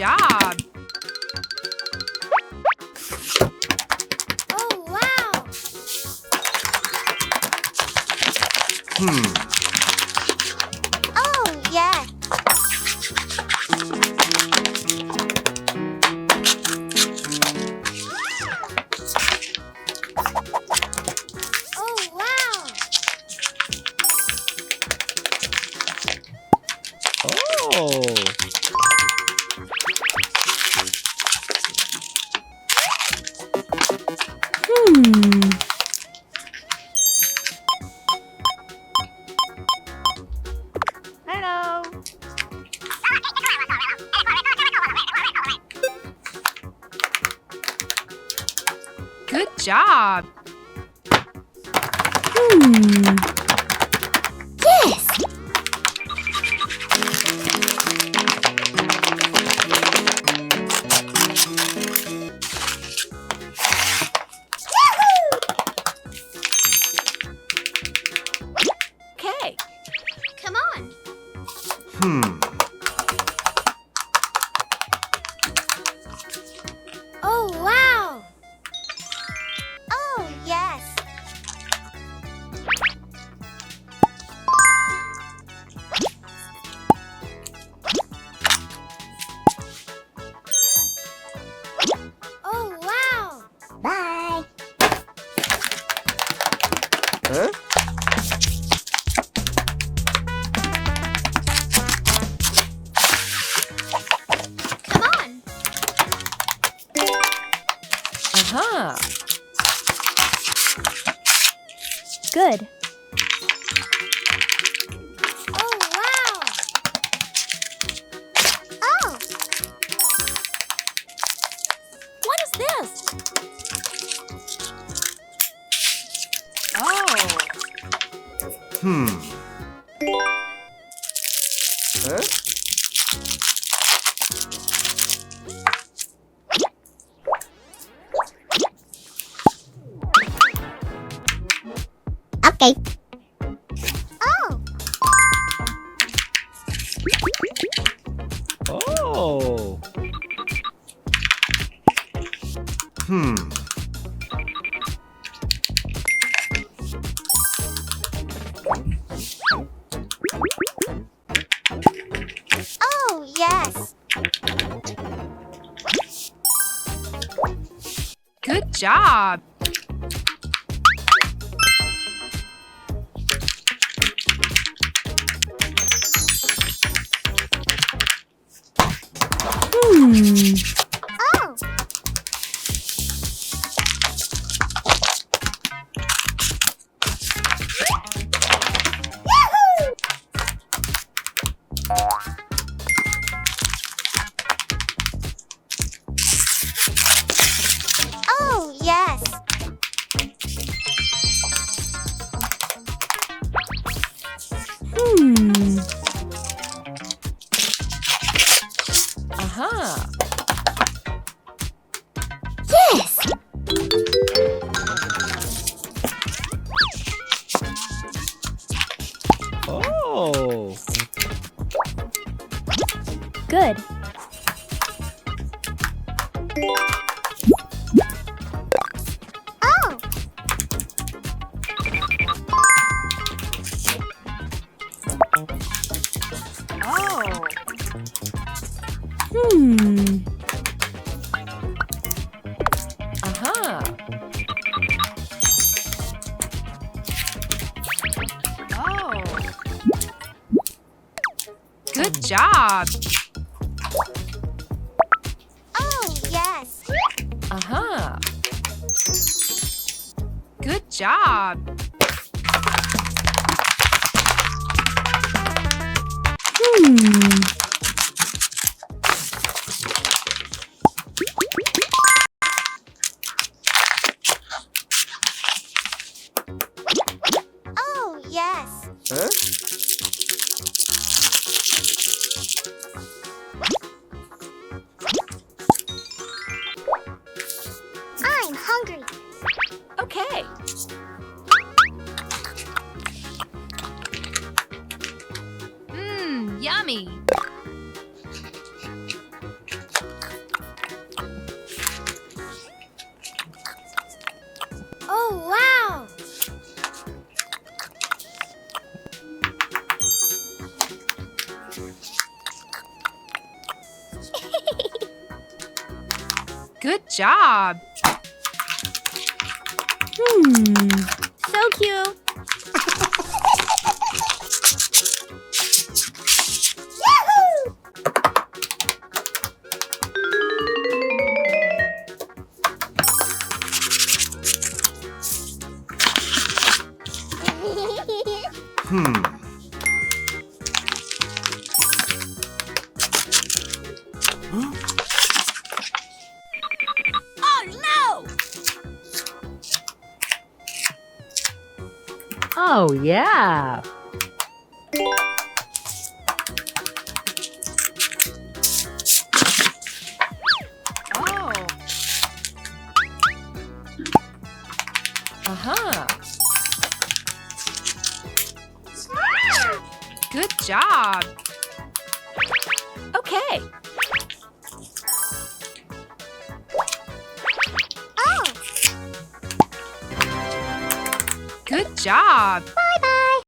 job! Oh, wow! Oh, yeah! Oh, wow! Oh! Hello! Good job! Yes! Okay. Come on! Oh, wow! Oh, yes! Oh, wow! Bye! Huh? Come on! Uh-huh. Good. Oh, wow! Oh! What is this? Oh. Huh? Okay. Oh! Oh! Oh, yes! Good job! Oh! Yahoo! Oh, yes! Uh-huh. Yes! Oh! Good. Oh! Oh. Uh-huh. Oh. Good job! Oh, yes! Uh-huh. Good job! Oh, yes! Huh? I'm hungry. Okay. Yummy! Good job. So cute. Oh, yeah. Oh. Uh-huh. Good job. Okay. Oh, Good job.